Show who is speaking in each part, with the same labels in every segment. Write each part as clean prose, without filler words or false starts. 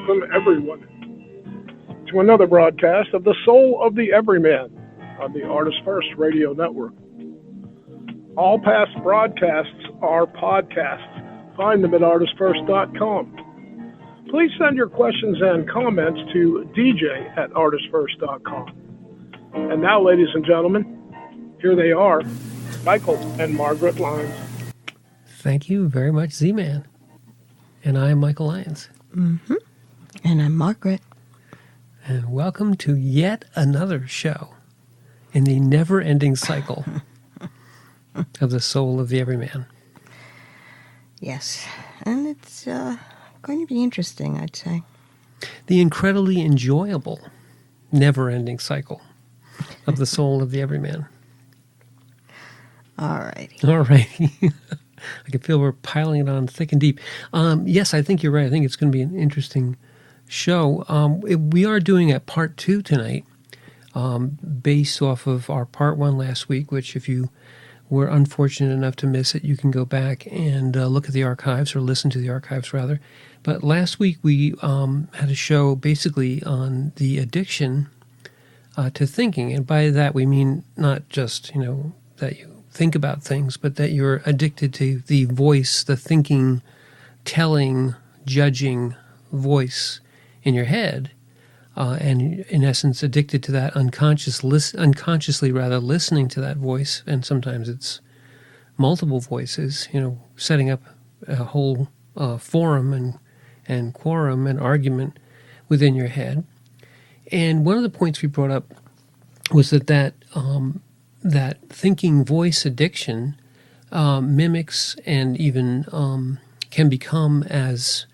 Speaker 1: welcome everyone to another broadcast of The Soul of the Everyman on the Artist First Radio Network. All past broadcasts are podcasts. Find them at artistfirst.com. Please send your questions and comments to dj@artistfirst.com. And now, ladies and gentlemen, here they are, Michael and Margaret Lyons.
Speaker 2: Thank you very much, Z-Man. And I am Michael Lyons.
Speaker 3: Mm-hmm. And I'm Margaret.
Speaker 2: And welcome to yet another show in the never-ending cycle of the soul of the everyman.
Speaker 3: Yes, and it's going to be interesting, I'd say.
Speaker 2: The incredibly enjoyable, never-ending cycle of the soul of the everyman.
Speaker 3: All righty.
Speaker 2: All righty. I can feel we're piling it on thick and deep. Yes, I think you're right. I think it's going to be an interesting show. We are doing a part 2 tonight, based off of our part 1 last week, which if you were unfortunate enough to miss it, you can go back and look at the archives, or listen to the archives, rather. But last week we had a show basically on the addiction to thinking. And by that we mean not just, that you think about things, but that you're addicted to the voice, the thinking, telling, judging voice in your head, and in essence addicted to that unconsciously listening to that voice. And sometimes it's multiple voices, setting up a whole forum and quorum and argument within your head. And one of the points we brought up was that thinking voice addiction mimics and even can become as,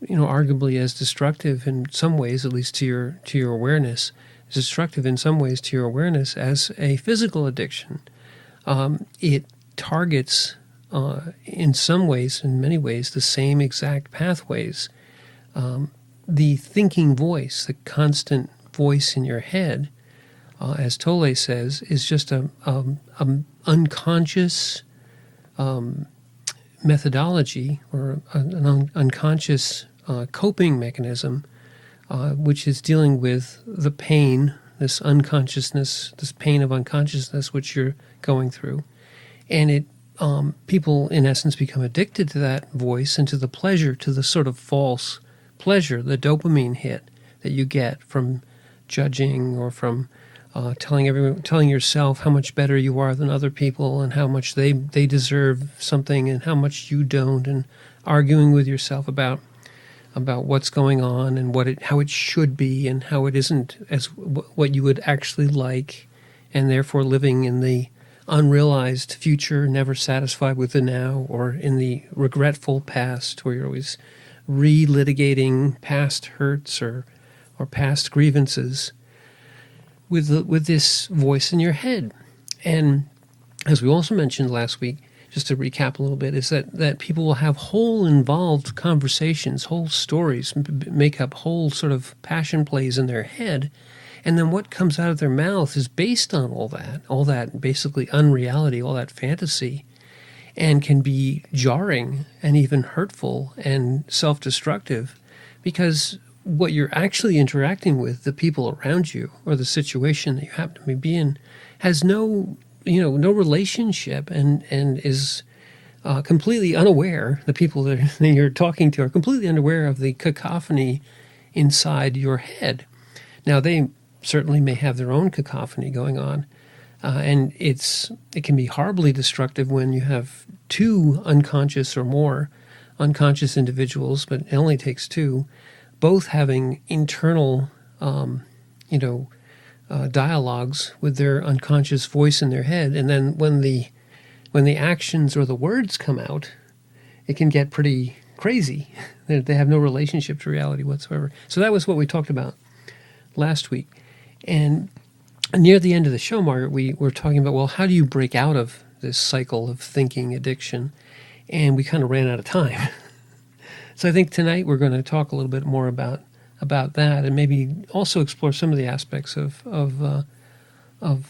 Speaker 2: arguably as destructive in some ways, at least to your awareness, destructive in some ways to your awareness as a physical addiction. It targets, in some ways, in many ways, the same exact pathways. The thinking voice, the constant voice in your head, as Tolle says, is just an unconscious methodology, or an unconscious coping mechanism, which is dealing with the pain, this unconsciousness, this pain of unconsciousness which you're going through. And people, in essence, become addicted to that voice and to the pleasure, to the sort of false pleasure, the dopamine hit that you get from judging or from telling yourself how much better you are than other people and how much they deserve something and how much you don't, and arguing with yourself about what's going on and how it should be and how it isn't as what you would actually like, and therefore living in the unrealized future, never satisfied with the now, or in the regretful past where you're always relitigating past hurts or past grievances with this voice in your head. And as we also mentioned last week, just to recap a little bit, is that people will have whole involved conversations, whole stories, make up whole sort of passion plays in their head, and then what comes out of their mouth is based on all that basically unreality, all that fantasy, and can be jarring and even hurtful and self-destructive, because what you're actually interacting with, the people around you or the situation that you happen to be in, has no relationship and is completely unaware. The people that you're talking to are completely unaware of the cacophony inside your head. Now, they certainly may have their own cacophony going on, and it can be horribly destructive when you have two unconscious or more unconscious individuals, but it only takes two, both having internal, dialogues with their unconscious voice in their head. And then when the actions or the words come out, it can get pretty crazy. They have no relationship to reality whatsoever. So that was what we talked about last week. And near the end of the show, Margaret, we were talking about, well, how do you break out of this cycle of thinking addiction? And we kind of ran out of time. So I think tonight we're going to talk a little bit more about that, and maybe also explore some of the aspects of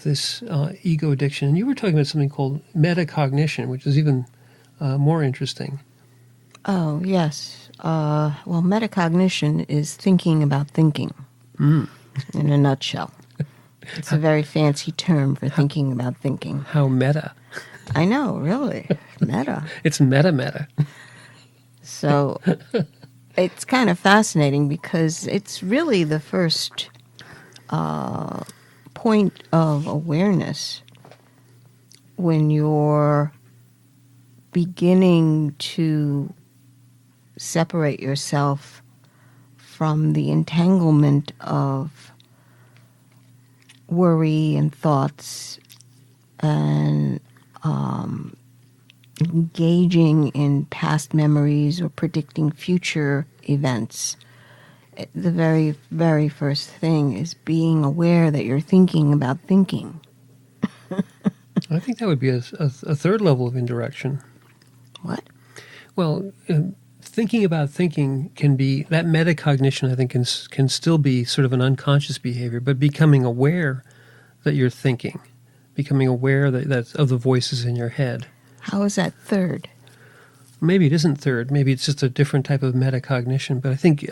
Speaker 2: this ego addiction. And you were talking about something called metacognition, which is even more interesting.
Speaker 3: Oh, yes. Well, metacognition is thinking about thinking, in a nutshell. It's a very fancy term for thinking about thinking.
Speaker 2: How meta.
Speaker 3: I know, really. Meta.
Speaker 2: It's meta.
Speaker 3: So it's kind of fascinating because it's really the first point of awareness when you're beginning to separate yourself from the entanglement of worry and thoughts and engaging in past memories or predicting future events. The very, very first thing is being aware that you're thinking about thinking.
Speaker 2: I think that would be a third level of indirection.
Speaker 3: What?
Speaker 2: Well, thinking about thinking can be, that metacognition, I think, can still be sort of an unconscious behavior, but becoming aware that you're thinking, becoming aware that's of the voices in your head.
Speaker 3: How is that third?
Speaker 2: Maybe it isn't third. Maybe it's just a different type of metacognition. But I think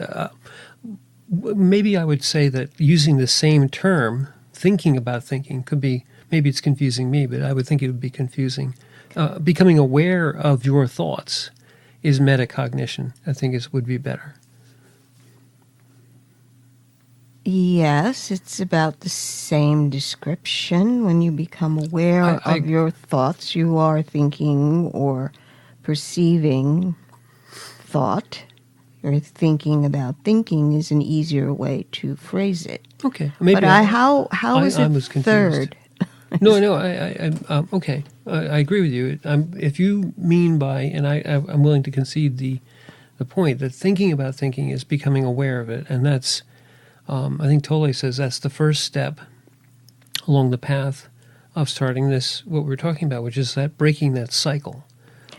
Speaker 2: maybe I would say that using the same term, thinking about thinking, could be, maybe it's confusing me, but I would think it would be confusing. Becoming aware of your thoughts is metacognition. I think would be better.
Speaker 3: Yes, it's about the same description. When you become aware of your thoughts, you are thinking or perceiving thought. You're thinking about thinking is an easier way to phrase it.
Speaker 2: Okay, maybe.
Speaker 3: But how is it third?
Speaker 2: No, okay. I agree with you. If you mean by, and I'm willing to concede the point that thinking about thinking is becoming aware of it, and that's, I think Tolle says that's the first step along the path of starting this, what we're talking about, which is that breaking that cycle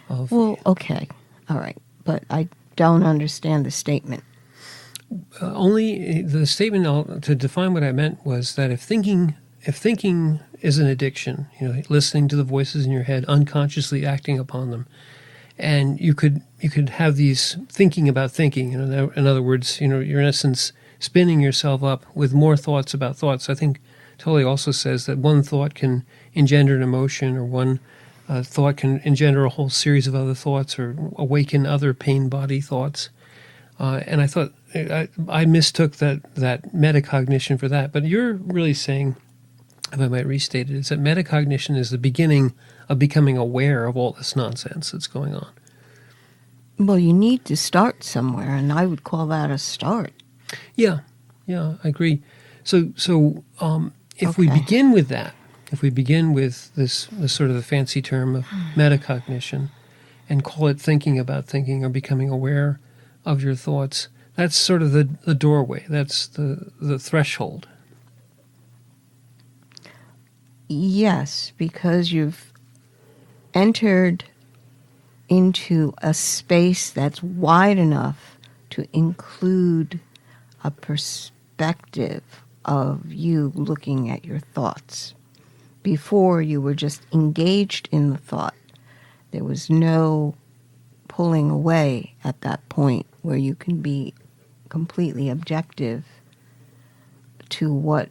Speaker 2: of.
Speaker 3: Well, okay, all right, but I don't understand the statement.
Speaker 2: Only the statement, to define what I meant, was that if thinking is an addiction, listening to the voices in your head, unconsciously acting upon them, and you could have these thinking about thinking. In other words, you're in essence spinning yourself up with more thoughts about thoughts. I think Tolle also says that one thought can engender an emotion, or one thought can engender a whole series of other thoughts, or awaken other pain body thoughts. And I thought I mistook that metacognition for that. But you're really saying, if I might restate it, is that metacognition is the beginning of becoming aware of all this nonsense that's going on.
Speaker 3: Well, you need to start somewhere, and I would call that a start.
Speaker 2: Yeah, I agree. So if we begin with that, if we begin with this sort of the fancy term of metacognition, and call it thinking about thinking or becoming aware of your thoughts, that's sort of the doorway. That's the threshold.
Speaker 3: Yes, because you've entered into a space that's wide enough to include a perspective of you looking at your thoughts. Before, you were just engaged in the thought. There was no pulling away at that point where you can be completely objective to what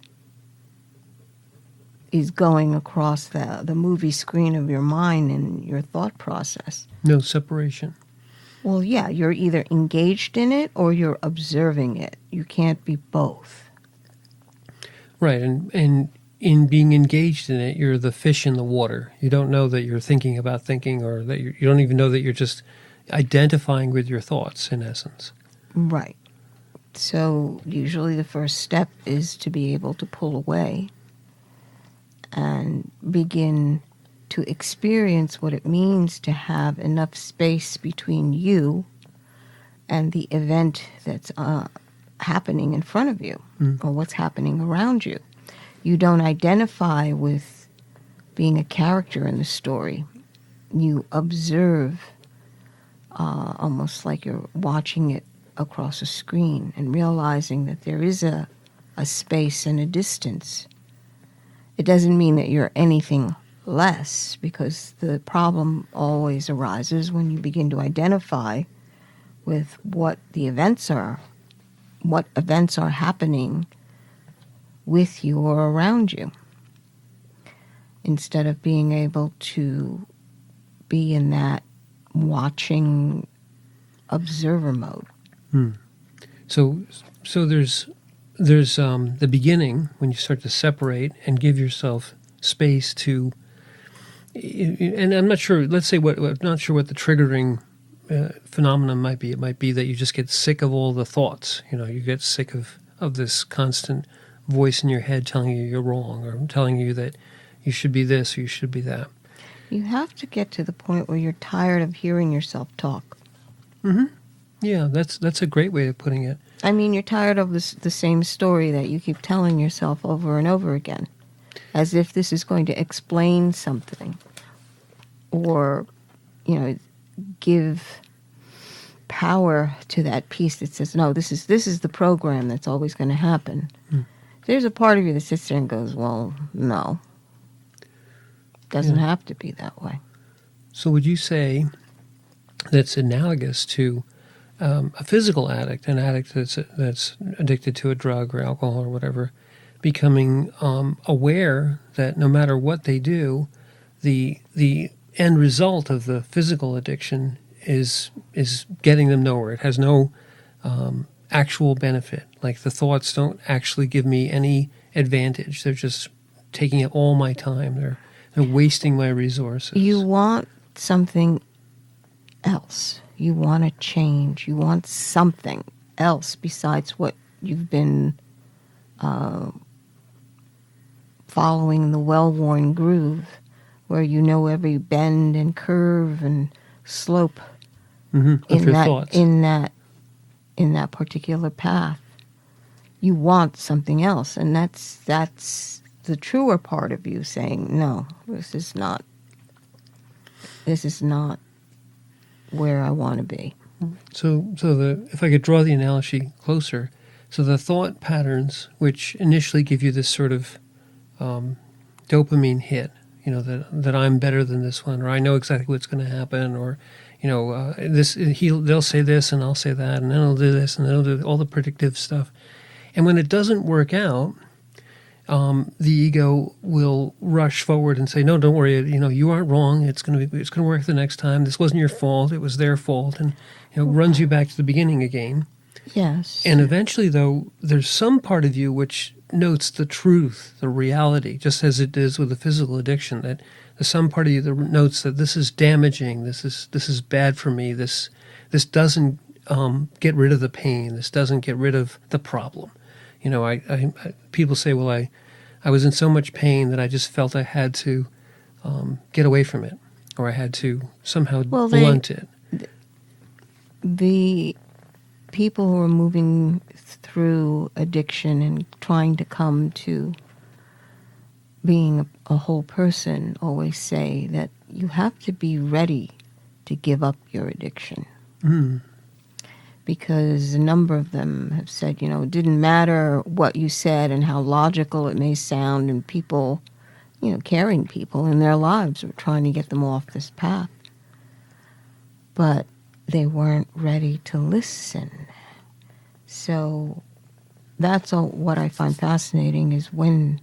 Speaker 3: is going across the movie screen of your mind and your thought process.
Speaker 2: No separation.
Speaker 3: Well, yeah, you're either engaged in it or you're observing it. You can't be both.
Speaker 2: Right, and in being engaged in it, you're the fish in the water. You don't know that you're thinking about thinking, or that you don't even know that you're just identifying with your thoughts, in essence.
Speaker 3: Right. So usually the first step is to be able to pull away and begin to experience what it means to have enough space between you and the event that's happening in front of you, or what's happening around you. You don't identify with being a character in the story. You observe almost like you're watching it across a screen and realizing that there is a space and a distance. It doesn't mean that you're anything less, because the problem always arises when you begin to identify with what the events are, what events are happening with you or around you, instead of being able to be in that watching observer mode.
Speaker 2: So there's the beginning when you start to separate and give yourself space to, and I'm not sure. Let's say I'm not sure what the triggering phenomenon might be. It might be that you just get sick of all the thoughts. You get sick of this constant voice in your head telling you you're wrong, or telling you that you should be this or you should be that.
Speaker 3: You have to get to the point where you're tired of hearing yourself talk.
Speaker 2: Mm-hmm. Yeah, that's a great way of putting it.
Speaker 3: I mean, you're tired of the same story that you keep telling yourself over and over again, as if this is going to explain something, or, give power to that piece that says, no, this is the program that's always going to happen. There's a part of you that sits there and goes, well, no. Doesn't have to be that way.
Speaker 2: So would you say that's analogous to a physical addict, an addict that's addicted to a drug or alcohol or whatever, becoming aware that no matter what they do, the end result of the physical addiction is getting them nowhere. It has no actual benefit. Like the thoughts don't actually give me any advantage. They're just taking up all my time. They're wasting my resources.
Speaker 3: You want something else. You want to change. You want something else besides what you've been following the well-worn groove, where you know every bend and curve and slope in that particular path. You want something else, and that's the truer part of you saying, no, this is not where I want to be.
Speaker 2: So if I could draw the analogy closer, so the thought patterns which initially give you this sort of dopamine hit, that I'm better than this one, or I know exactly what's going to happen, or they'll say this and I'll say that, and then I'll do this and then I'll do all the predictive stuff. And when it doesn't work out, the ego will rush forward and say, "No, don't worry. You aren't wrong. It's going to work the next time. This wasn't your fault. It was their fault," and runs you back to the beginning again.
Speaker 3: Yes.
Speaker 2: And eventually, though, there's some part of you which notes the truth, the reality, just as it is with the physical addiction. That there's some part of you that notes that this is damaging. This is bad for me. This doesn't get rid of the pain. This doesn't get rid of the problem. People say, well, I was in so much pain that I just felt I had to get away from it, or I had to somehow blunt it.
Speaker 3: The people who are moving through addiction and trying to come to being a whole person always say that you have to be ready to give up your addiction. Because a number of them have said, it didn't matter what you said and how logical it may sound, and people, caring people in their lives were trying to get them off this path. But they weren't ready to listen. So that's what I find fascinating is when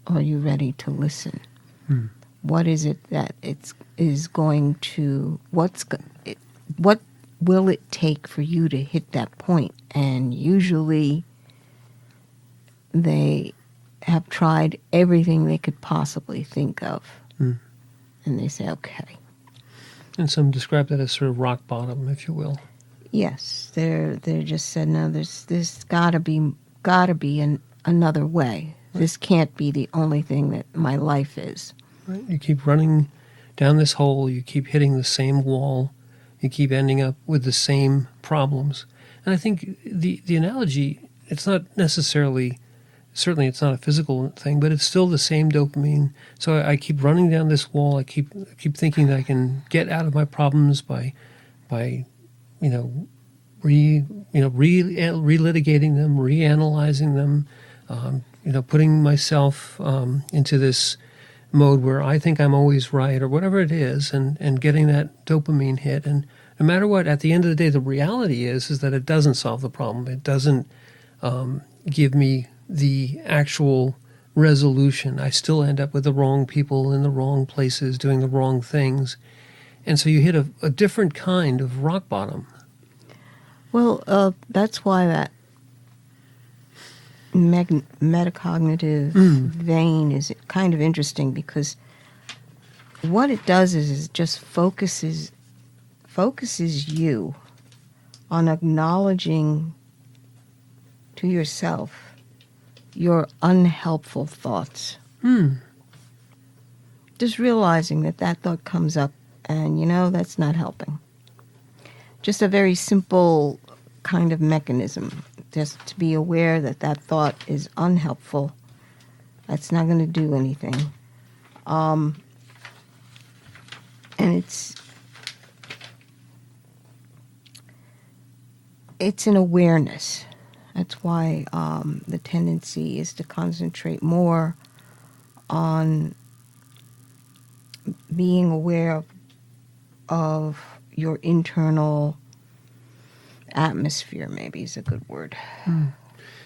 Speaker 3: are you ready to listen? What is it that is going to, what will it take for you to hit that point? And usually they have tried everything they could possibly think of. And they say, okay.
Speaker 2: And some describe that as sort of rock bottom, if you will.
Speaker 3: Yes, they're just said, no, there's gotta be another way. Right. This can't be the only thing that my life is.
Speaker 2: Right. You keep running down this hole, you keep hitting the same wall, you keep ending up with the same problems. And I think the analogy, it's not necessarily, certainly it's not a physical thing, but it's still the same dopamine. So I keep running down this wall. I keep thinking that I can get out of my problems by relitigating them, reanalyzing them, putting myself into this mode where I think I'm always right or whatever it is, and getting that dopamine hit and no matter what, at the end of the day, the reality is that it doesn't solve the problem. It doesn't give me the actual resolution. I still end up with the wrong people in the wrong places doing the wrong things. And so you hit a different kind of rock bottom.
Speaker 3: Well, that's why that metacognitive vein is kind of interesting, because what it does is it just focuses you on acknowledging to yourself your unhelpful thoughts. Just realizing that thought comes up and, that's not helping. Just a very simple kind of mechanism, just to be aware that thought is unhelpful. That's not going to do anything. And it's an awareness. That's why the tendency is to concentrate more on being aware of your internal atmosphere, maybe is a good word.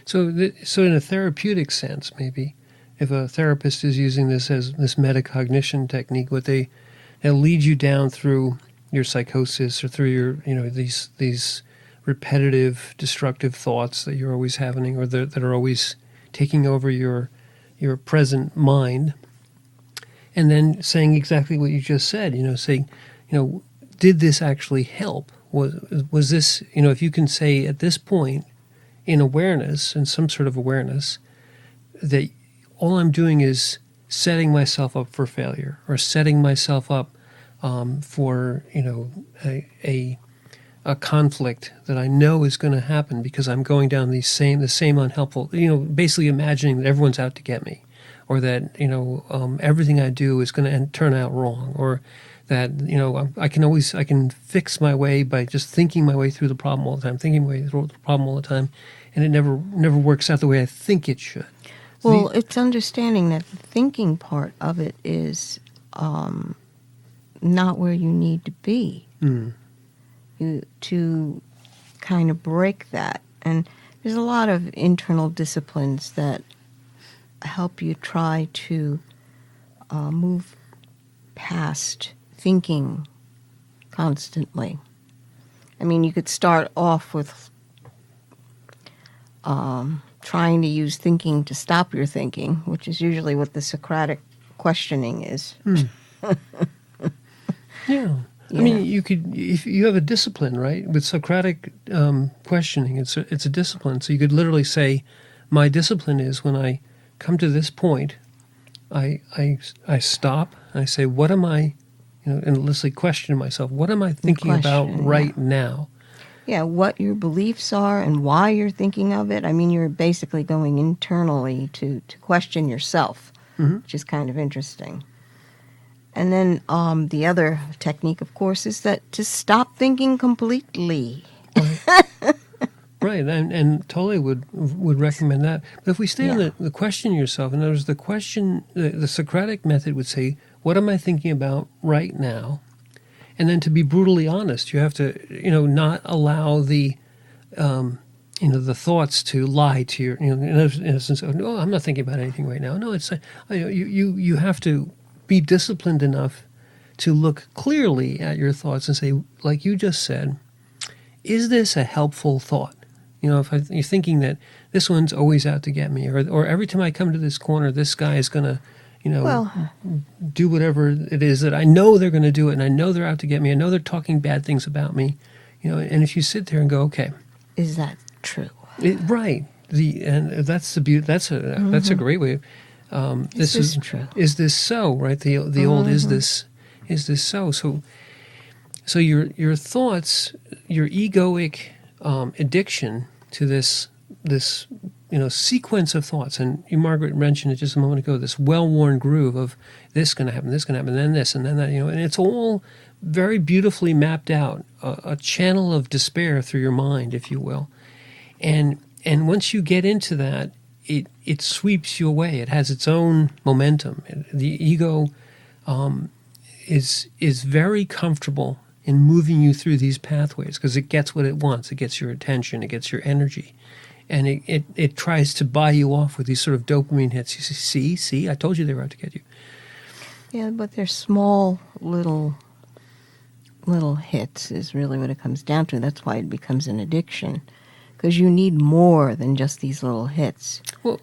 Speaker 2: So in a therapeutic sense, maybe, if a therapist is using this as this metacognition technique, what they'll lead you down through your psychosis or through your, these repetitive, destructive thoughts that you're always having, or that are always taking over your present mind, and then saying exactly what you just said. Saying, did this actually help? Was this, if you can say at this point in awareness, in some sort of awareness, that all I'm doing is setting myself up for failure, or setting myself up for a conflict that I know is going to happen because I'm going down the same unhelpful, basically imagining that everyone's out to get me, or that, everything I do is going to turn out wrong, or that, I can fix my way by just thinking my way through the problem all the time, and it never works out the way I think it should.
Speaker 3: Well, it's understanding that the thinking part of it is not where you need to be. To kind of break that. And there's a lot of internal disciplines that help you try to move past thinking constantly. I mean, you could start off with trying to use thinking to stop your thinking, which is usually what the Socratic questioning is.
Speaker 2: Yeah. I mean, you could, if you have a discipline, right? With Socratic questioning, it's a discipline. So you could literally say, my discipline is when I come to this point, I stop and I say, what am I, and literally question myself, what am I thinking about right now?
Speaker 3: Yeah, what your beliefs are and why you're thinking of it. I mean, you're basically going internally to question yourself, which is kind of interesting. And then the other technique, of course, is that to stop thinking completely.
Speaker 2: Right, and totally would recommend that. But if we stay on the question yourself, in other words, the Socratic method would say, what am I thinking about right now? And then to be brutally honest, you have to, not allow the, the thoughts to lie to your, in essence, no, I'm not thinking about anything right now. No, it's, you have to be disciplined enough to look clearly at your thoughts and say, like you just said, is this a helpful thought? If you're thinking that this one's always out to get me, or every time I come to this corner, this guy is going to, do whatever it is that I know they're going to do it, and I know they're out to get me. I know they're talking bad things about me, and if you sit there and go, okay,
Speaker 3: is that true?
Speaker 2: Right. And that's the beauty. That's a great way. This is
Speaker 3: true.
Speaker 2: Is this so? Right. The old is this so? So your thoughts, your egoic addiction to this sequence of thoughts, and Margaret mentioned it just a moment ago, this well-worn groove of this going to happen, then this, and then that, and it's all very beautifully mapped out, a channel of despair through your mind, if you will. And once you get into that, it sweeps you away. It has its own momentum. The ego is very comfortable in moving you through these pathways because it gets what it wants. It gets your attention. It gets your energy. And it tries to buy you off with these sort of dopamine hits. You say, see, I told you they were out to get you.
Speaker 3: Yeah, but they're small little hits is really what it comes down to. That's why it becomes an addiction. Because you need more than just these little hits.
Speaker 2: Well,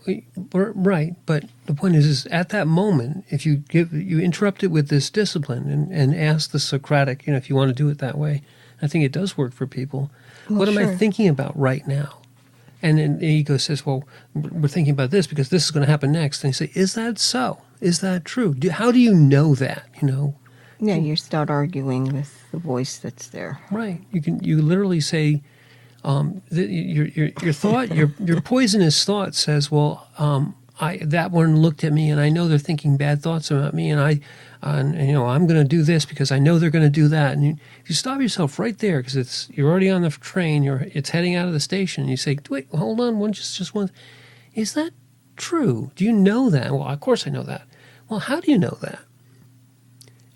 Speaker 2: right, but the point is at that moment, if you interrupt it with this discipline and ask the Socratic, if you want to do it that way, I think it does work for people.
Speaker 3: Well,
Speaker 2: what am I
Speaker 3: sure.
Speaker 2: thinking about right now? And then the ego says, well, we're thinking about this because this is going to happen next. And you say, is that so? Is that true? How do you know that?
Speaker 3: Yeah, you start arguing with the voice that's there.
Speaker 2: Right. You literally say. Your thought, your poisonous thought says, well, that one looked at me and I know they're thinking bad thoughts about me and I'm going to do this because I know they're going to do that. And if you stop yourself right there because you're already on the train, it's heading out of the station, and you say, wait, hold on, just one. Is that true? Do you know that? Well, of course I know that. Well, how do you know that?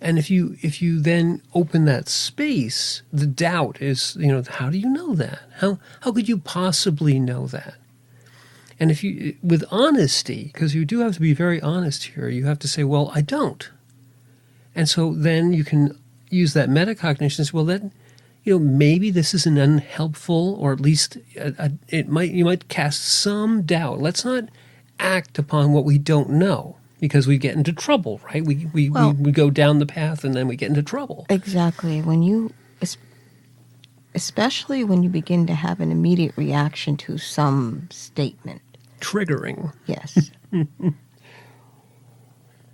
Speaker 2: And if you then open that space, the doubt is, how do you know that? How could you possibly know that? And if you, with honesty, because you do have to be very honest here, you have to say, well, I don't. And so then you can use that metacognition as, well, then, maybe this is an unhelpful, or at least you might cast some doubt. Let's not act upon what we don't know. Because we get into trouble, right? We go down the path and then we get into trouble.
Speaker 3: Exactly. Especially when you begin to have an immediate reaction to some statement.
Speaker 2: Triggering.
Speaker 3: Yes.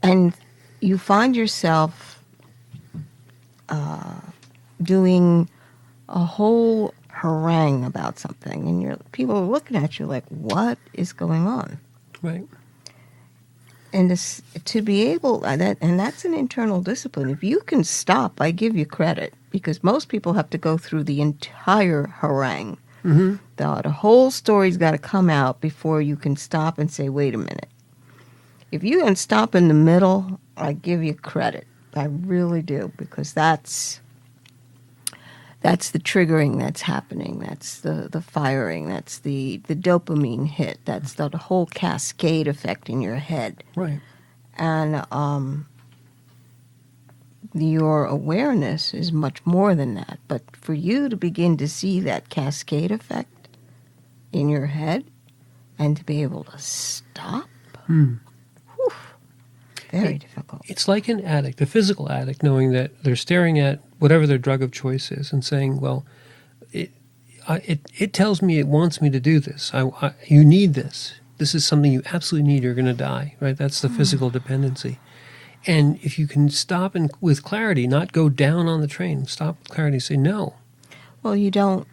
Speaker 3: And you find yourself doing a whole harangue about something, and people are looking at you like, what is going on?
Speaker 2: Right.
Speaker 3: And to be able, and that's an internal discipline. If you can stop, I give you credit, because most people have to go through the entire harangue.
Speaker 2: Mm-hmm.
Speaker 3: The whole story's got to come out before you can stop and say, wait a minute. If you can stop in the middle, I give you credit. I really do, because that's the triggering that's happening. That's the firing. That's the dopamine hit. That's the whole cascade effect in your head.
Speaker 2: Right.
Speaker 3: And your awareness is much more than that. But for you to begin to see that cascade effect in your head and to be able to stop, very difficult.
Speaker 2: It's like an addict, a physical addict, knowing that they're staring at whatever their drug of choice is and saying, well, it tells me it wants me to do this. You need this. This is something you absolutely need. You're going to die, right? That's the physical dependency. And if you can stop and with clarity, not go down on the train, stop with clarity and say no.
Speaker 3: Well, you don't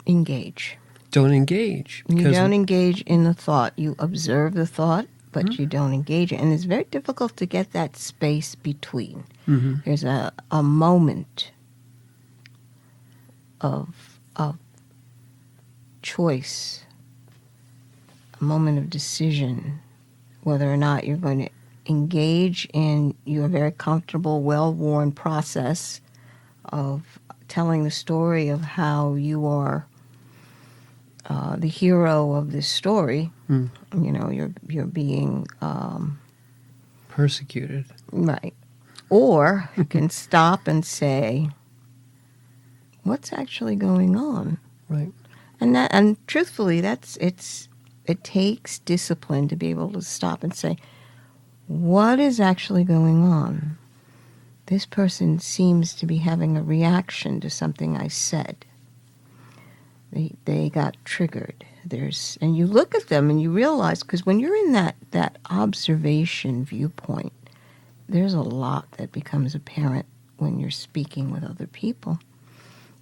Speaker 3: engage.
Speaker 2: Don't engage.
Speaker 3: You don't engage in the thought. You observe the thought, but you don't engage it. And it's very difficult to get that space between.
Speaker 2: Mm-hmm.
Speaker 3: There's a moment of choice, a moment of decision, whether or not you're going to engage in your very comfortable, well-worn process of telling the story of how you are the hero of this story. You're being
Speaker 2: persecuted.
Speaker 3: Right. Or you can stop and say, what's actually going on?
Speaker 2: Right.
Speaker 3: And truthfully, it takes discipline to be able to stop and say, what is actually going on? This person seems to be having a reaction to something I said. They got triggered. And you look at them and you realize, because when you're in that observation viewpoint, there's a lot that becomes apparent when you're speaking with other people.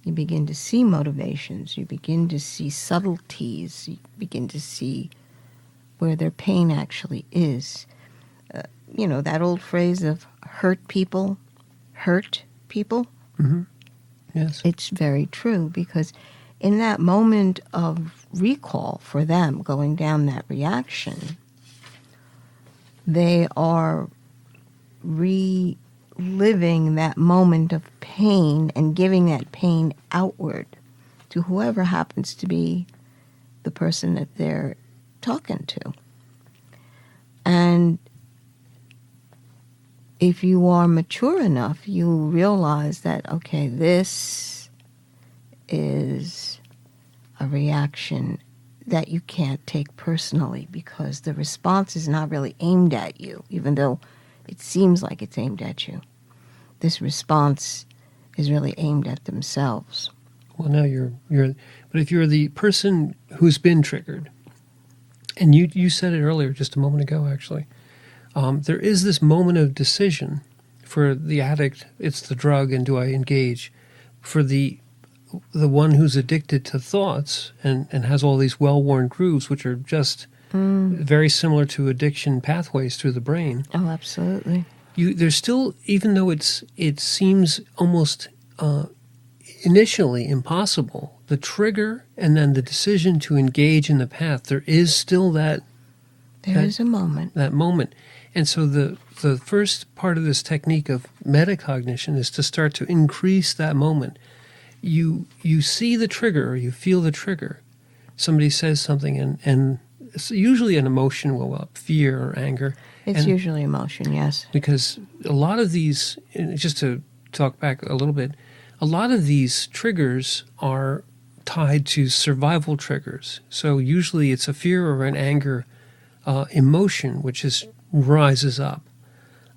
Speaker 3: You begin to see motivations. You begin to see subtleties. You begin to see where their pain actually is. That old phrase of hurt people.
Speaker 2: Mm-hmm. Yes.
Speaker 3: It's very true, because in that moment of recall for them, going down that reaction, they are living that moment of pain and giving that pain outward to whoever happens to be the person that they're talking to. And if you are mature enough, you realize that, okay, this is a reaction that you can't take personally because the response is not really aimed at you, even though it seems like it's aimed at you. This response is really aimed at themselves.
Speaker 2: Well, now but if you're the person who's been triggered, and you said it earlier, just a moment ago, actually, there is this moment of decision for the addict. It's the drug, and do I engage? For the one who's addicted to thoughts and has all these well-worn grooves, which are just very similar to addiction pathways through the brain.
Speaker 3: Oh, absolutely.
Speaker 2: There's still, even though it seems almost initially impossible, the trigger and then the decision to engage in the path, there is still there is a moment. That moment. And so the first part of this technique of metacognition is to start to increase that moment. You see the trigger, or you feel the trigger. Somebody says something, and it's usually an emotion will up, fear or anger.
Speaker 3: It's usually emotion, yes.
Speaker 2: Because a lot of these, just to talk back a little bit, a lot of these triggers are tied to survival triggers. So usually it's a fear or an anger emotion which rises up.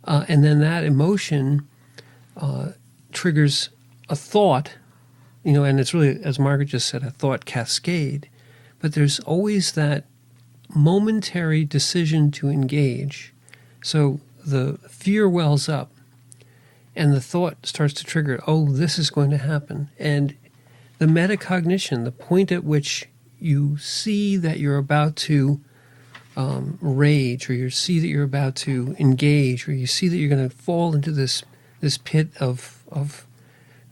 Speaker 2: And then that emotion triggers a thought, and it's really, as Margaret just said, a thought cascade. But there's always that momentary decision to engage. So the fear wells up, and the thought starts to trigger, oh, this is going to happen. And the metacognition, the point at which you see that you're about to rage, or you see that you're about to engage, or you see that you're going to fall into this pit of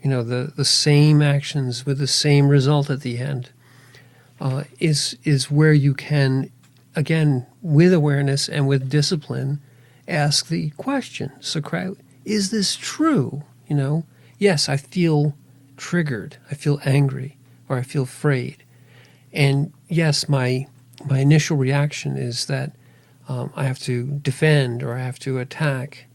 Speaker 2: the same actions with the same result at the end, is where you can, again, with awareness and with discipline, ask the question, Socrates, is this true? Yes, I feel triggered, I feel angry, or I feel afraid. And yes, my initial reaction is that I have to defend or I have to attack.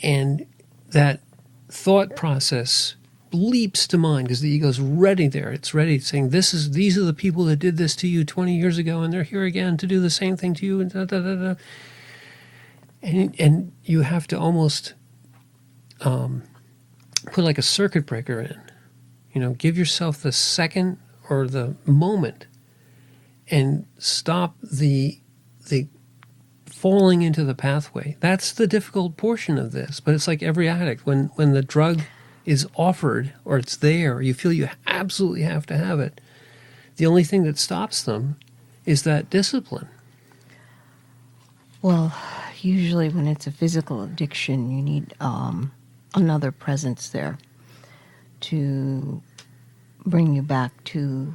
Speaker 2: And that thought process leaps to mind because the ego's ready there. It's ready, saying, these are the people that did this to you 20 years ago, and they're here again to do the same thing to you, and da-da-da-da. And you have to almost put like a circuit breaker in. Give yourself the second or the moment and stop the falling into the pathway. That's the difficult portion of this. But it's like every addict. When the drug is offered or it's there, you feel you absolutely have to have it. The only thing that stops them is that discipline.
Speaker 3: Well, usually when it's a physical addiction, you need another presence there to bring you back to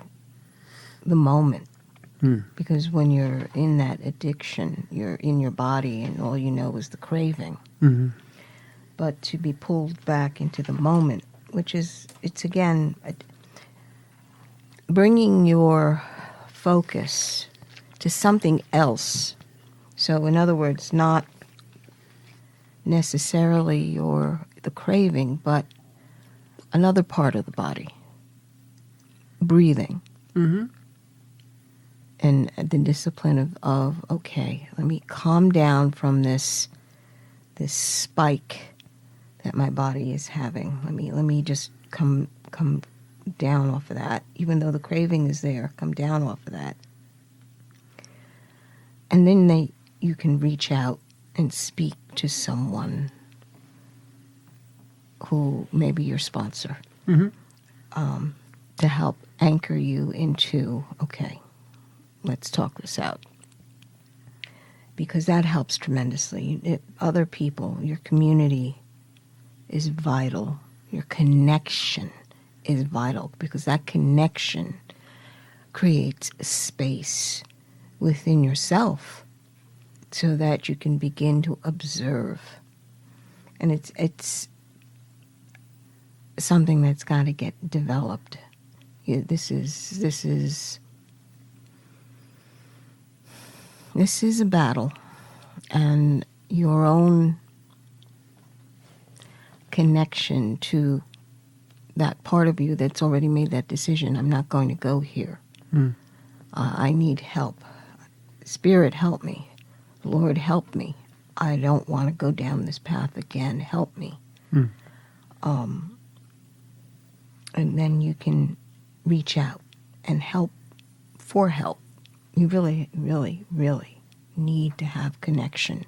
Speaker 3: the moment. Because when you're in that addiction, you're in your body and all you know is the craving.
Speaker 2: Mm-hmm.
Speaker 3: But to be pulled back into the moment, it's again bringing your focus to something else. So in other words, not necessarily the craving, but another part of the body. Breathing.
Speaker 2: Mm-hmm.
Speaker 3: And the discipline of okay, let me calm down from this spike that my body is having. Let me just come down off of that, even though the craving is there. Come down off of that, and then you can reach out and speak to someone who may be your sponsor, to help anchor you into okay. Let's talk this out. Because that helps tremendously. Other people, your community is vital. Your connection is vital because that connection creates a space within yourself so that you can begin to observe And it's something that's got to get developed. This is a battle, and your own connection to that part of you that's already made that decision. I'm not going to go here. I need help. Spirit, help me. Lord, help me. I don't want to go down this path again. Help me. And then you can reach out and help for help. You really, really, really need to have connection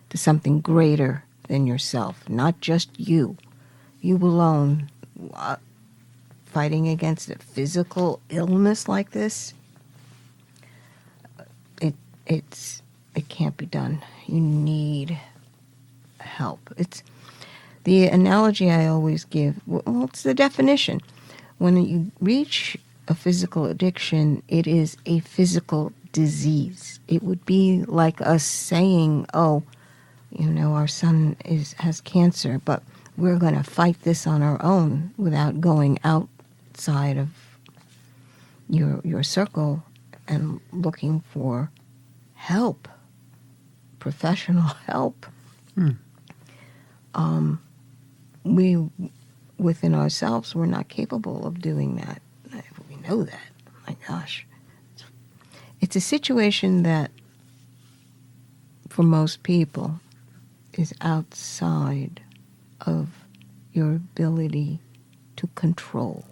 Speaker 3: to something greater than yourself, not just you. You alone. Fighting against a physical illness like this, it can't be done. You need help. It's the analogy I always give. Well, it's the definition. When you reach a physical addiction, it is a physical disease. It would be like us saying, "Oh, our son has cancer, but we're going to fight this on our own without going outside of your circle and looking for help, professional help." We, within ourselves, we're not capable of doing that. We know that. My gosh. It's a situation that, for most people, is outside of your ability to control.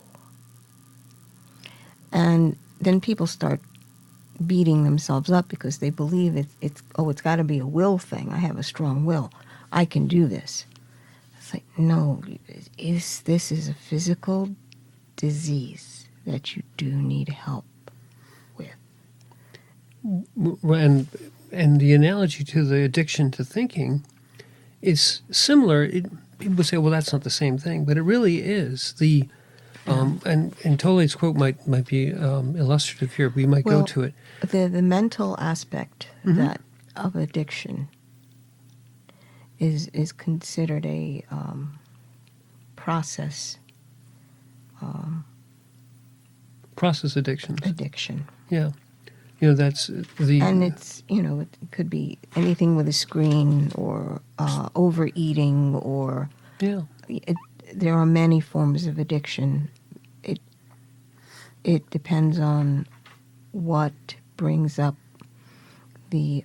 Speaker 3: And then people start beating themselves up because they believe it's got to be a will thing. I have a strong will. I can do this. It's like, no, this is a physical disease that you do need help with.
Speaker 2: And the analogy to the addiction to thinking is similar. People say, well, that's not the same thing, but it really is. And Tolle's quote might be illustrative here. We might go to it.
Speaker 3: The mental aspect that of addiction is considered a process.
Speaker 2: Process addictions.
Speaker 3: Addiction.
Speaker 2: Yeah. That's the...
Speaker 3: And it's, it could be anything with a screen or overeating or...
Speaker 2: Yeah.
Speaker 3: There are many forms of addiction. It depends on what brings up the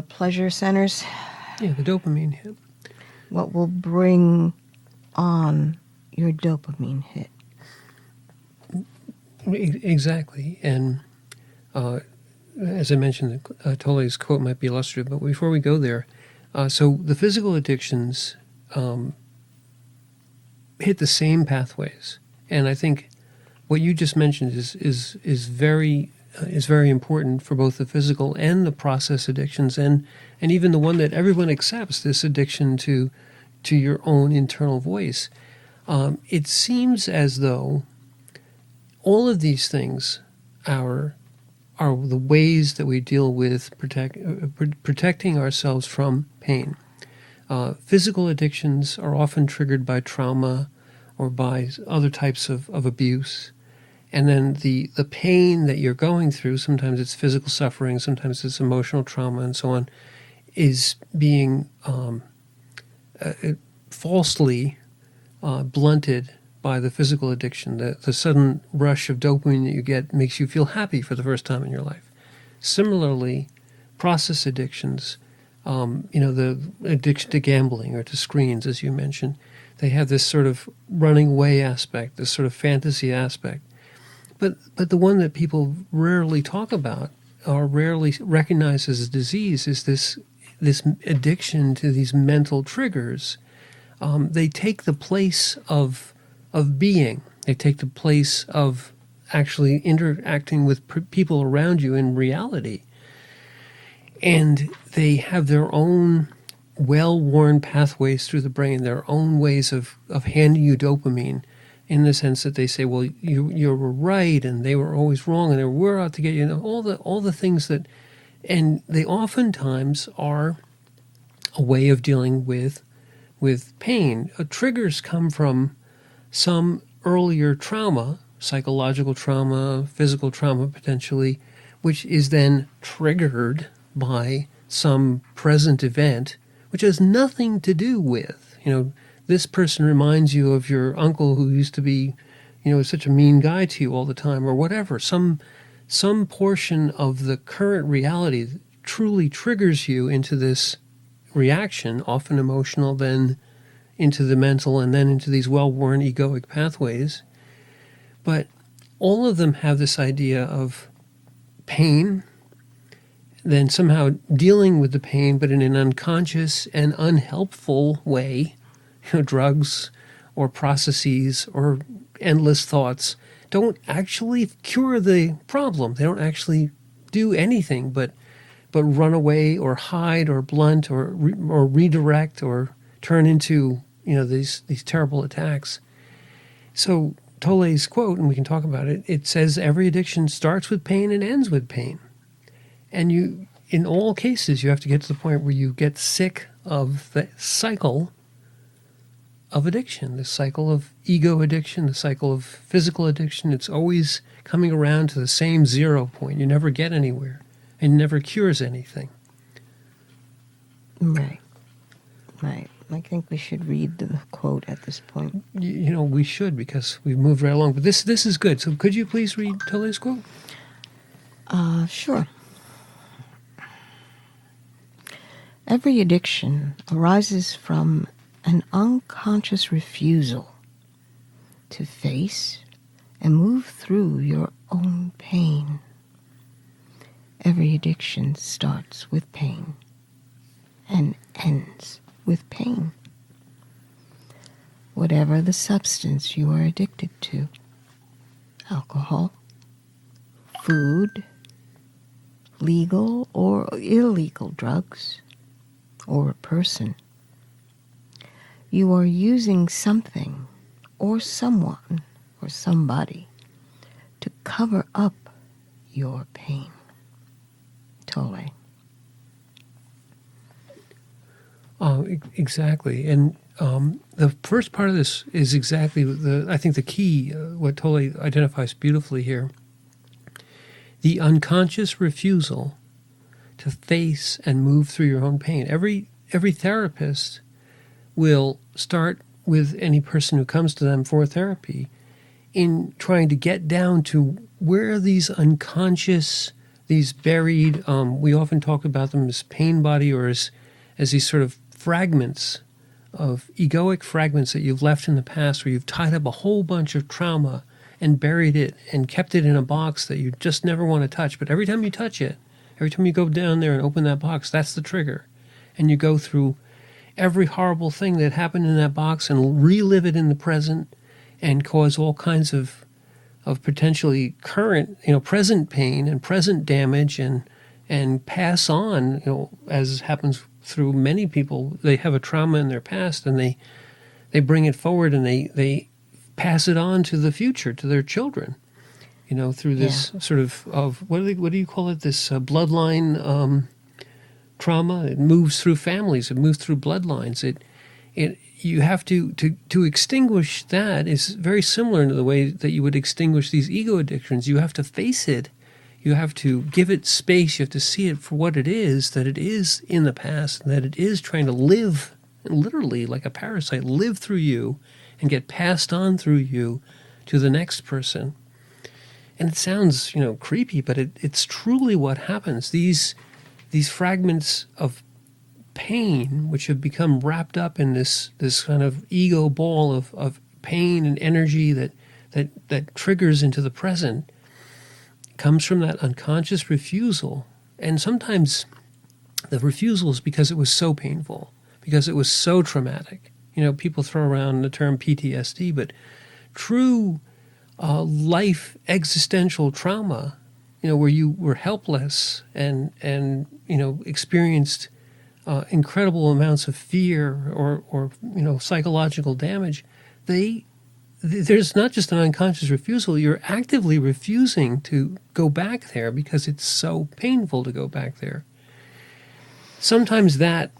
Speaker 3: pleasure centers.
Speaker 2: Yeah, the dopamine hit.
Speaker 3: What will bring on your dopamine hit?
Speaker 2: Exactly, and as I mentioned, Tolle's quote might be illustrative. But before we go there, so the physical addictions hit the same pathways, and I think what you just mentioned is very important for both the physical and the process addictions, and even the one that everyone accepts, this addiction to your own internal voice. It seems as though all of these things are the ways that we deal with protecting ourselves from pain. Physical addictions are often triggered by trauma or by other types of abuse. And then the pain that you're going through, sometimes it's physical suffering, sometimes it's emotional trauma and so on, is being falsely blunted by the physical addiction. The sudden rush of dopamine that you get makes you feel happy for the first time in your life. Similarly, process addictions, the addiction to gambling or to screens, as you mentioned, they have this sort of running away aspect, this sort of fantasy aspect. But the one that people rarely talk about or rarely recognize as a disease is this addiction to these mental triggers. They take the place of being. They take the place of actually interacting with people around you in reality. And they have their own well-worn pathways through the brain, their own ways of handing you dopamine, in the sense that they say, well, you were right and they were always wrong and they were out to get you. All the things that And they oftentimes are a way of dealing with pain. Triggers come from some earlier trauma, psychological trauma, physical trauma potentially, which is then triggered by some present event, which has nothing to do with, this person reminds you of your uncle who used to be, such a mean guy to you all the time, or whatever. Some portion of the current reality truly triggers you into this reaction, often emotional, then into the mental, and then into these well-worn egoic pathways. But all of them have this idea of pain, then somehow dealing with the pain, but in an unconscious and unhelpful way. Drugs or processes or endless thoughts don't actually cure the problem. They don't actually do anything but run away or hide or blunt or redirect or turn into these terrible attacks. So Tolle's quote, and we can talk about it, it says every addiction starts with pain and ends with pain. And in all cases, you have to get to the point where you get sick of the cycle of addiction, the cycle of ego addiction, the cycle of physical addiction. It's always coming around to the same 0 point. You never get anywhere. It never cures anything.
Speaker 3: Right. I think we should read the quote at this point.
Speaker 2: We should, because we've moved right along. But this is good. So could you please read Tolle's quote?
Speaker 3: Sure. Every addiction arises from an unconscious refusal to face and move through your own pain. Every addiction starts with pain and ends with pain. Whatever the substance you are addicted to, alcohol, food, legal or illegal drugs, or a person, you are using something or someone or somebody to cover up your pain. Tolle.
Speaker 2: Exactly. And the first part of this is exactly I think the key, what Tolle identifies beautifully here. The unconscious refusal to face and move through your own pain. Every therapist will start with any person who comes to them for therapy in trying to get down to where these unconscious, these buried, we often talk about them as pain body or as these sort of fragments of egoic fragments that you've left in the past, where you've tied up a whole bunch of trauma and buried it and kept it in a box that you just never want to touch. But every time you touch it, every time you go down there and open that box, that's the trigger. And you go through every horrible thing that happened in that box and relive it in the present and cause all kinds of potentially current, present pain and present damage and pass on, as happens through many people. They have a trauma in their past and they bring it forward and they pass it on to the future, to their children, through this sort of what do you call it? This bloodline trauma. It moves through families. It moves through bloodlines. You have to extinguish that is very similar to the way that you would extinguish these ego addictions. You have to face it. You have to give it space. You have to see it for what it is, that it is in the past, and that it is trying to live, literally like a parasite, live through you and get passed on through you to the next person. And it sounds, creepy, but it's truly what happens. These fragments of pain, which have become wrapped up in this kind of ego ball of pain and energy that triggers into the present, comes from that unconscious refusal. And sometimes the refusal is because it was so painful, because it was so traumatic. People throw around the term PTSD, but true life existential trauma, where you were helpless and experienced incredible amounts of fear or psychological damage, they there's not just an unconscious refusal, you're actively refusing to go back there because it's so painful to go back there. Sometimes that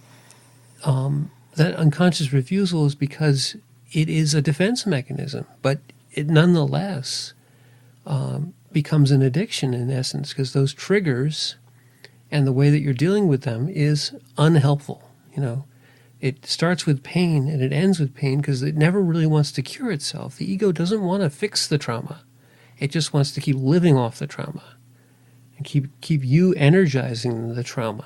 Speaker 2: unconscious refusal is because it is a defense mechanism, but it nonetheless becomes an addiction in essence, because those triggers and the way that you're dealing with them is unhelpful. It starts with pain and it ends with pain because it never really wants to cure itself. The ego doesn't want to fix the trauma. It just wants to keep living off the trauma and keep you energizing the trauma.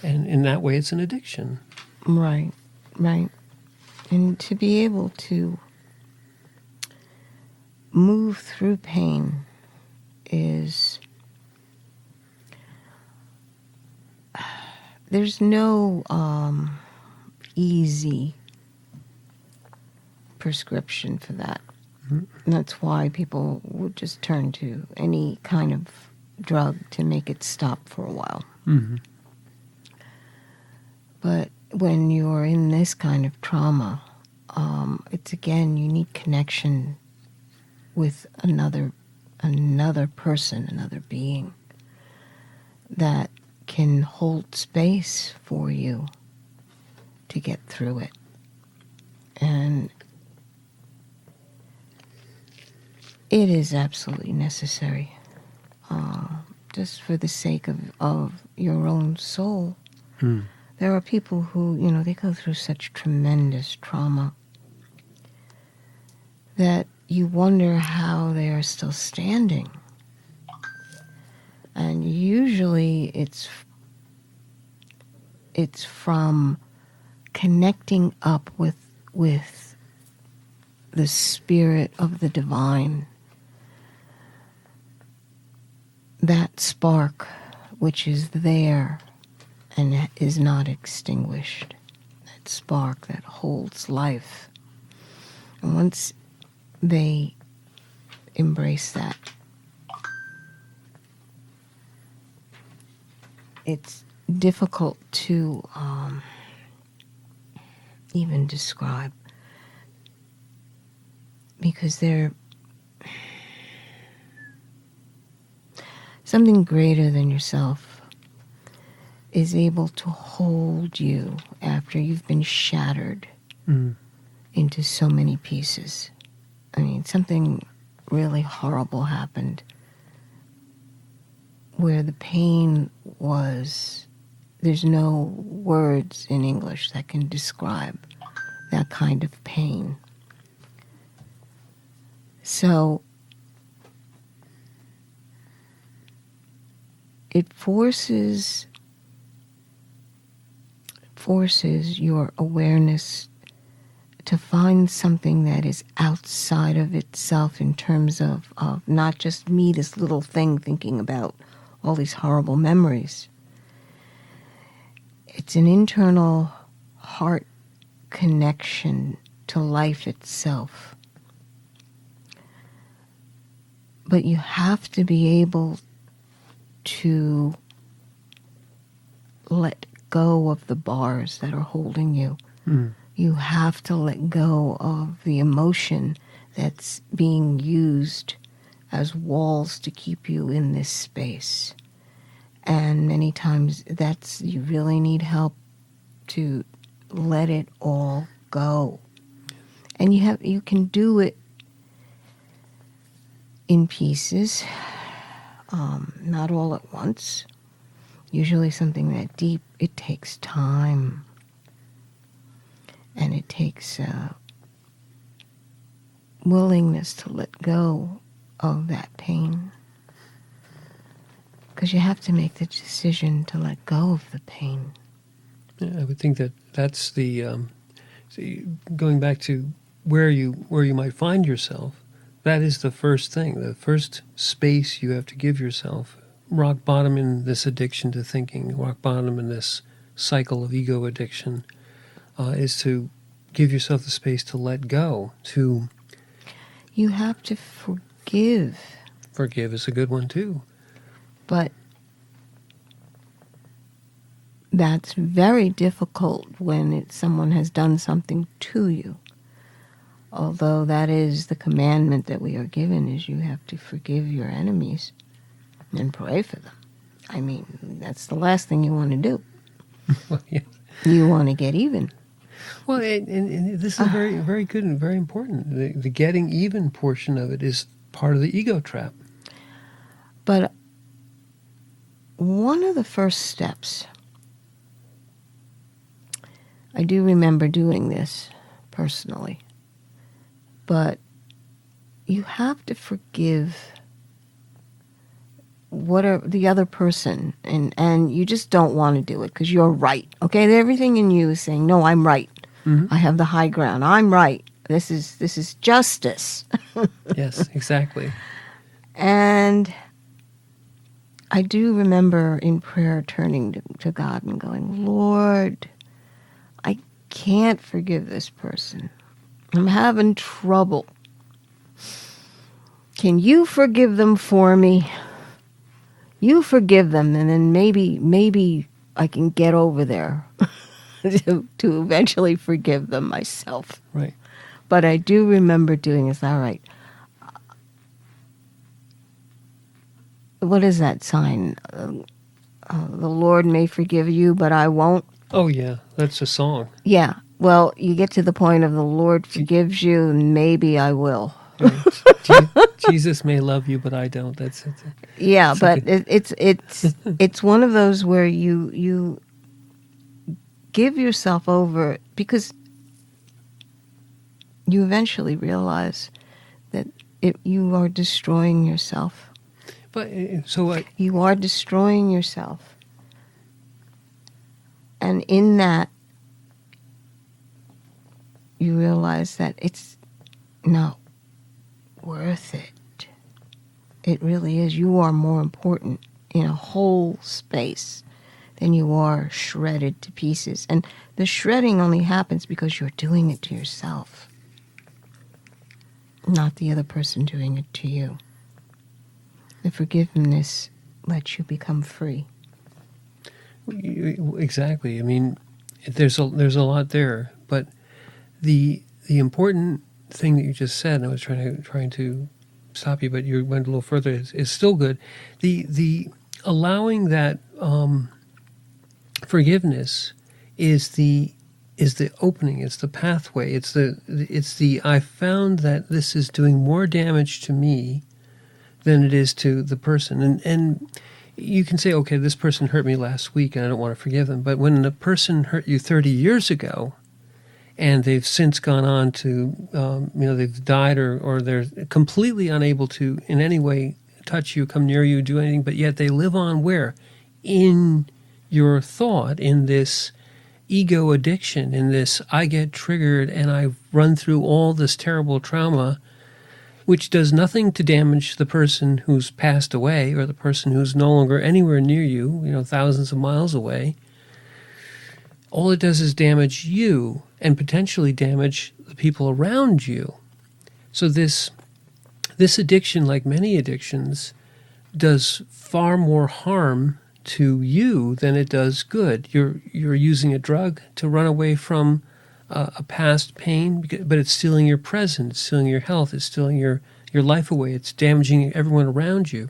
Speaker 2: And in that way, it's an addiction.
Speaker 3: Right. And to be able to move through pain is... There's no easy prescription for that. Mm-hmm. And that's why people would just turn to any kind of drug to make it stop for a while.
Speaker 2: Mm-hmm.
Speaker 3: But when you're in this kind of trauma, it's again, you need connection with another person, another being that can hold space for you to get through it. And it is absolutely necessary, just for the sake of your own soul.
Speaker 2: Mm.
Speaker 3: There are people who, they go through such tremendous trauma that you wonder how they are still standing. And usually it's from connecting up with the spirit of the divine. That spark which is there and is not extinguished. That spark that holds life. And once they embrace that, it's difficult to even describe, because they're something greater than yourself is able to hold you after you've been shattered into so many pieces. I mean, something really horrible happened where the pain was, there's no words in English that can describe that kind of pain. So it forces your awareness to find something that is outside of itself in terms of not just me, this little thing thinking about all these horrible memories. It's an internal heart connection to life itself. But you have to be able to let go of the bars that are holding you. You have to let go of the emotion that's being used as walls to keep you in this space. And many times you really need help to let it all go. And you can do it in pieces, not all at once. Usually something that deep, it takes time. And it takes willingness to let go of that pain. Because you have to make the decision to let go of the pain.
Speaker 2: Yeah, I would think that's the going back to where you might find yourself. That is the first thing, the first space you have to give yourself. Rock bottom in this addiction to thinking, rock bottom in this cycle of ego addiction, is to give yourself the space to let go.
Speaker 3: You have to forgive.
Speaker 2: Forgive is a good one too.
Speaker 3: But that's very difficult when someone has done something to you. Although that is the commandment that we are given, is you have to forgive your enemies and pray for them. I mean, that's the last thing you want to do.
Speaker 2: Well, yeah.
Speaker 3: You want to get even.
Speaker 2: Well, and this is very, very good and very important. The getting even portion of it is part of the ego trap.
Speaker 3: But one of the first steps, I do remember doing this personally, but you have to forgive the other person, and you just don't want to do it because you're right. Okay, everything in you is saying, no, I'm right. I have the high ground. I'm right. This is justice.
Speaker 2: Yes, exactly.
Speaker 3: And I do remember in prayer turning to God and going, Lord, I can't forgive this person. I'm having trouble. Can you forgive them for me? You forgive them, and then maybe I can get over there to eventually forgive them myself.
Speaker 2: Right.
Speaker 3: But I do remember doing this. All right. What is that sign? The Lord may forgive you, but I won't.
Speaker 2: Oh, yeah, that's a song.
Speaker 3: Yeah. Well, you get to the point of the Lord forgives you, and maybe I will.
Speaker 2: Right. Jesus may love you, but I don't. That's it.
Speaker 3: Yeah, but it's one of those where you give yourself over, because you eventually realize that you are destroying yourself.
Speaker 2: But so
Speaker 3: you are destroying yourself, and in that, you realize that it's not worth it. It really is. You are more important in a whole space than you are shredded to pieces. And the shredding only happens because you're doing it to yourself, not the other person doing it to you. The forgiveness lets you become free.
Speaker 2: Exactly. I mean, there's a lot there, but the important thing that you just said, and I was trying to stop you, but you went a little further, is still good. The allowing that forgiveness is the opening, it's the pathway, it's the I found that this is doing more damage to me than it is to the person. And you can say, okay, this person hurt me last week and I don't want to forgive them. But when a person hurt you 30 years ago and they've since gone on to, they've died or they're completely unable to in any way touch you, come near you, do anything, but yet they live on where? In your thought, in this ego addiction, in this I get triggered and I run through all this terrible trauma, which does nothing to damage the person who's passed away or the person who's no longer anywhere near you, thousands of miles away. All it does is damage you and potentially damage the people around you. So this addiction, like many addictions, does far more harm to you than it does good. You're using a drug to run away from a past pain, but it's stealing your present, it's stealing your health, it's stealing your life away, it's damaging everyone around you.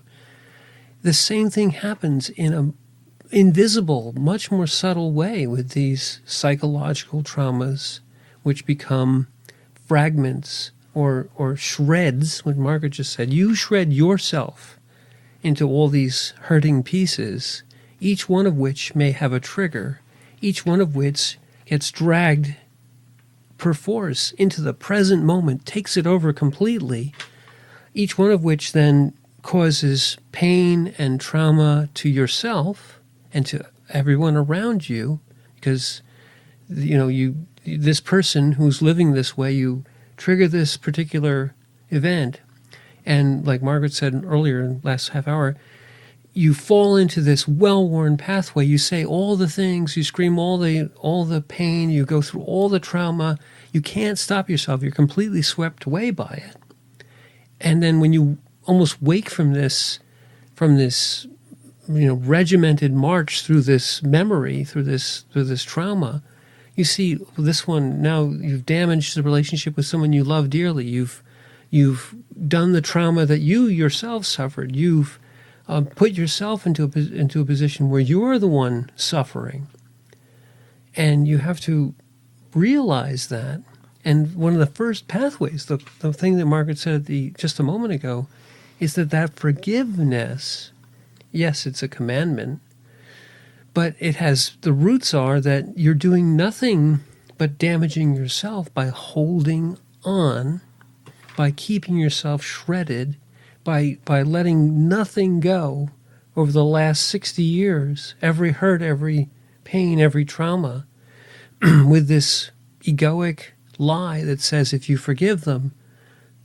Speaker 2: The same thing happens in an invisible, much more subtle way with these psychological traumas, which become fragments or shreds, what Margaret just said. You shred yourself into all these hurting pieces, each one of which may have a trigger, each one of which gets dragged perforce into the present moment, takes it over completely, each one of which then causes pain and trauma to yourself and to everyone around you, because this person who's living this way, you trigger this particular event, and like Margaret said earlier in the last half hour, you fall into this well-worn pathway. You say all the things, you scream all the pain, you go through all the trauma. You can't stop yourself. You're completely swept away by it. And then when you almost wake from this regimented march through this memory, through this trauma, You see, this one, now you've damaged the relationship with someone you love dearly. You've done the trauma that you yourself suffered. You've put yourself into a position where you're the one suffering. And you have to realize that. And one of the first pathways, the thing that Margaret said just a moment ago, is that forgiveness, yes, it's a commandment, but the roots are that you're doing nothing but damaging yourself by holding on, by keeping yourself shredded, by letting nothing go over the last 60 years, every hurt, every pain, every trauma, with this egoic lie that says if you forgive them,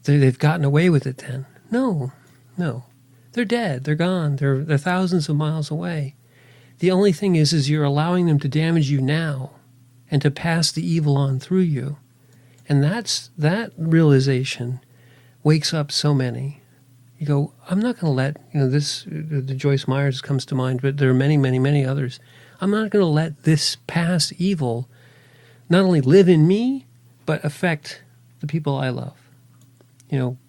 Speaker 2: they've gotten away with it then. No. They're dead. They're gone. They're thousands of miles away. The only thing is you're allowing them to damage you now and to pass the evil on through you. And that realization wakes up so many. You go, I'm not going to let, the Joyce Myers comes to mind, but there are many, many, many others. I'm not going to let this past evil not only live in me, but affect the people I love.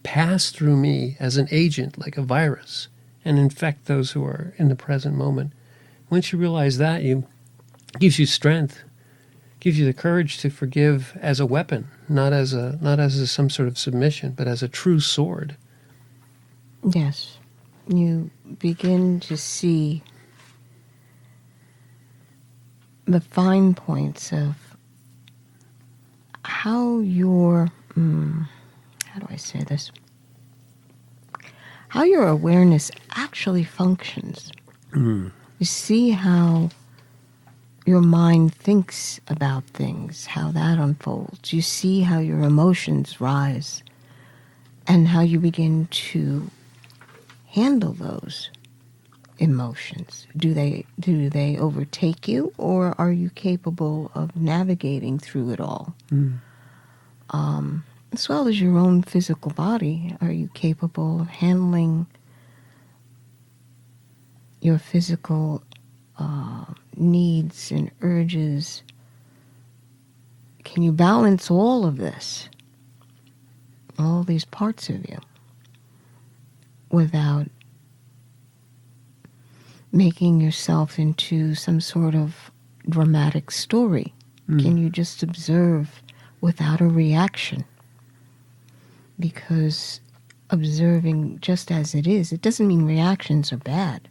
Speaker 2: Pass through me as an agent, like a virus, and infect those who are in the present moment. Once you realize that, it gives you strength, gives you the courage to forgive as a weapon, not as some sort of submission, but as a true sword.
Speaker 3: Yes. You begin to see the fine points of how your, how do I say this? How your awareness actually functions. You see how your mind thinks about things, how that unfolds. You see how your emotions rise and how you begin to handle those emotions. Do they overtake you, or are you capable of navigating through it all? As well as your own physical body, are you capable of handling your physical needs and urges? Can you balance all of this, all these parts of you, without making yourself into some sort of dramatic story? Can you just observe without a reaction? Because observing just as it is, it doesn't mean reactions are bad,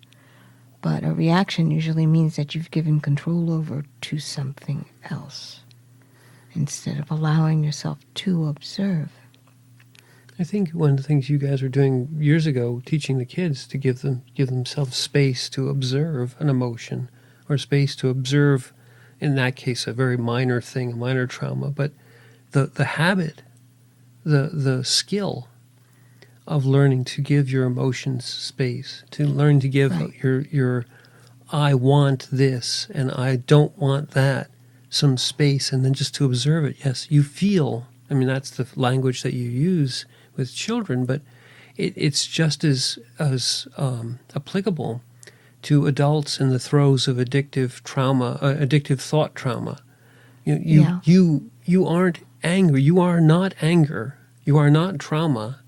Speaker 3: but a reaction usually means that you've given control over to something else instead of allowing yourself to observe.
Speaker 2: I think one of the things you guys were doing years ago, teaching the kids to give themselves space to observe an emotion, or space to observe, in that case, a very minor thing, a minor trauma, but the habit, the skill of learning to give your emotions space, to learn to give your I want this and I don't want that some space, and then just to observe it. Yes, you feel. I mean, that's the language that you use with children, but it's just as applicable to adults in the throes of addictive trauma, addictive thought trauma. You aren't angry. You are not anger. You are not trauma.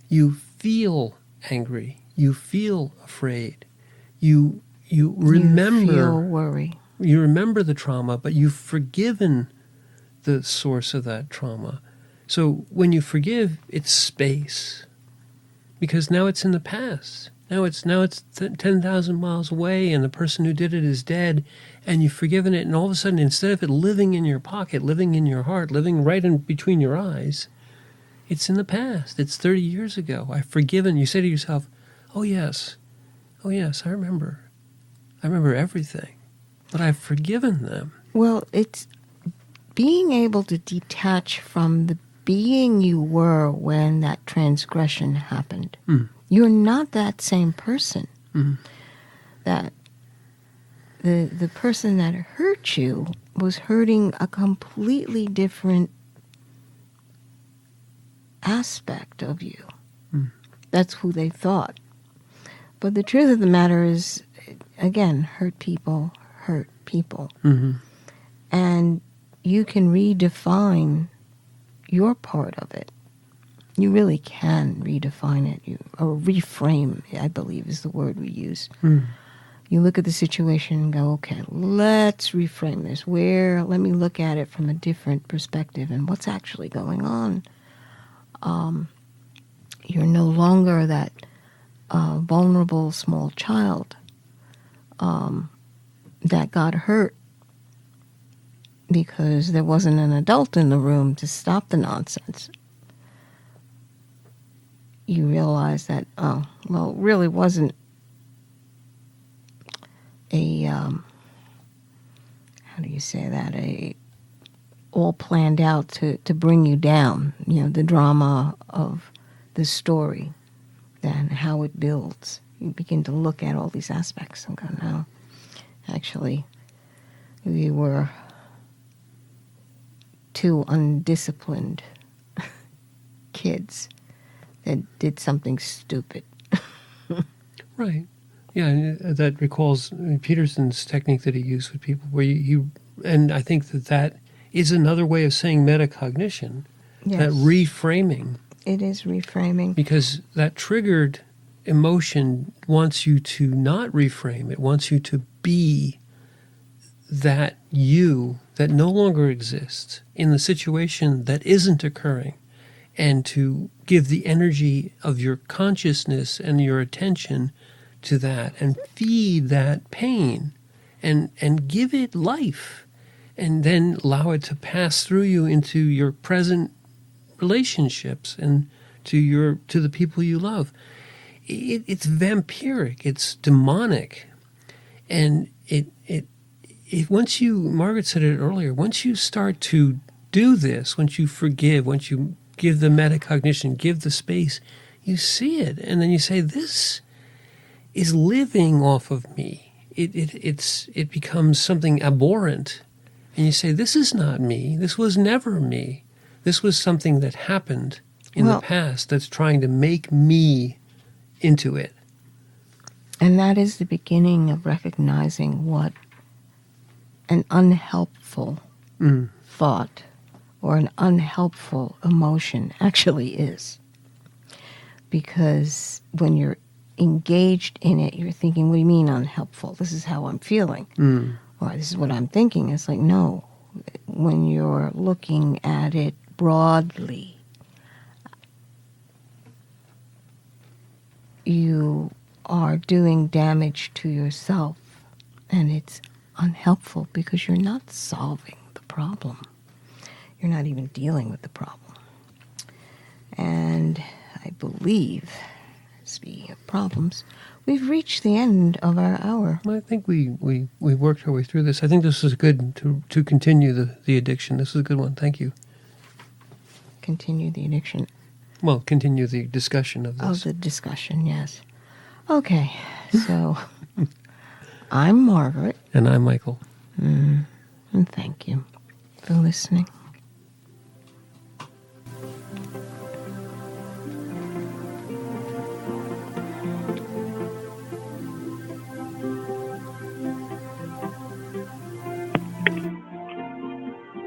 Speaker 2: You feel angry. You feel afraid. You remember.
Speaker 3: You feel worry.
Speaker 2: You remember the trauma, but you've forgiven the source of that trauma. So when you forgive, it's space, because now it's in the past. Now it's 10,000 miles away, and the person who did it is dead, and you've forgiven it, and all of a sudden, instead of it living in your pocket, living in your heart, living right in between your eyes, it's in the past. It's 30 years ago. I've forgiven. You say to yourself, oh yes, I remember everything, but I've forgiven them.
Speaker 3: Well, it's being able to detach from the being you were when that transgression happened. You're not that same person. That the person that hurt you was hurting a completely different aspect of you. That's who they thought. But the truth of the matter is, again, hurt people hurt people. And you can redefine your part of it. You really can redefine it, or reframe, I believe is the word we use. You look at the situation and go, okay, let's reframe this. Let me look at it from a different perspective and what's actually going on. You're no longer that vulnerable small child that got hurt because there wasn't an adult in the room to stop the nonsense. You realize that, it really wasn't how do you say that, all planned out to bring you down, the drama of the story, then how it builds. You begin to look at all these aspects and go, no, actually, we were two undisciplined kids that did something stupid.
Speaker 2: Right. Yeah, and that recalls Peterson's technique that he used with people, where and I think that is another way of saying metacognition,
Speaker 3: Yes.
Speaker 2: that reframing.
Speaker 3: It is reframing.
Speaker 2: Because that triggered emotion wants you to not reframe. It wants you to be that you that no longer exists in the situation that isn't occurring, and to give the energy of your consciousness and your attention to that and feed that pain and give it life, and then allow it to pass through you into your present relationships and to the people you love. It's vampiric, it's demonic, and it once you, Margaret said it earlier, once you start to do this, once you forgive, once you give the metacognition, give the space, you see it, and then you say, this is living off of me. It becomes something abhorrent, and you say, this is not me. This was never me. This was something that happened in the past that's trying to make me into it.
Speaker 3: And that is the beginning of recognizing what an unhelpful thought or an unhelpful emotion actually is. Because when you're engaged in it, you're thinking, what do you mean unhelpful? This is how I'm feeling. Or this is what I'm thinking. It's like, no. When you're looking at it broadly, you are doing damage to yourself, and it's unhelpful because you're not solving the problem. You're not even dealing with the problem. And I believe, speaking of problems, we've reached the end of our hour.
Speaker 2: I think we worked our way through this. I think this is good to continue the addiction. This is a good one. Thank you.
Speaker 3: Continue the addiction.
Speaker 2: Well, continue the discussion of this.
Speaker 3: Oh, the discussion, yes. Okay, so I'm Margaret.
Speaker 2: And I'm Michael.
Speaker 3: And thank you for listening.